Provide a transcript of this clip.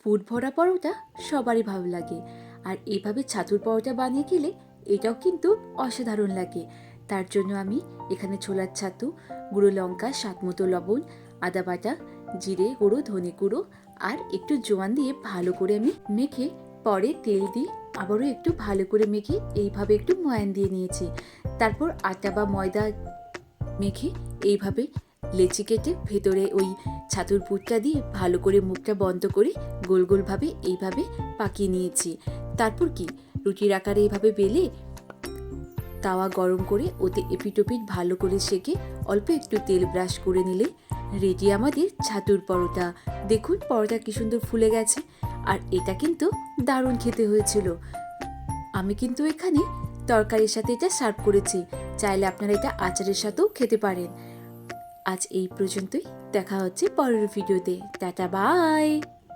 পুর ভরা পরোটা সবারই ভালো লাগে, আর এইভাবে ছাতুর পরোটা বানিয়ে খেলে এটাও কিন্তু অসাধারণ লাগে। তার জন্য আমি এখানে ছোলার ছাতু, গুঁড়ো লঙ্কা, স্বাদ মতো লবণ, আদা বাটা, জিরে গুঁড়ো, ধনে গুঁড়ো আর একটু জোয়ান দিয়ে ভালো করে আমি মেখে পরে তেল দিয়ে আবারও একটু ভালো করে মেখে এইভাবে একটু ময়ান দিয়ে নিয়েছি। তারপর আটা বা ময়দা মেখে এইভাবে লেচি কেটে ভেতরে ওই ছাতুর পুরটা দিয়ে ভালো করে মুখটা বন্ধ করে গোল গোলভাবে এইভাবে পাকিয়ে নিয়েছি। তারপর কি রুটির আকারে এইভাবে বেলে তাওয়া গরম করে ওতে এপিটোপিট ভালো করে সেঁকে অল্প একটু তেল ব্রাশ করে নিলে রেডি আমাদের ছাতুর পরোটা। দেখুন পরোটা কি সুন্দর ফুলে গেছে, আর এটা কিন্তু দারুণ খেতে হয়েছিল। আমি কিন্তু এখানে তরকারির সাথে এটা সার্ভ করেছি, চাইলে আপনারা এটা আচারের সাথেও খেতে পারেন। আজ এই পর্যন্তই, দেখা হচ্ছে পরের ভিডিওতে। Tata bye.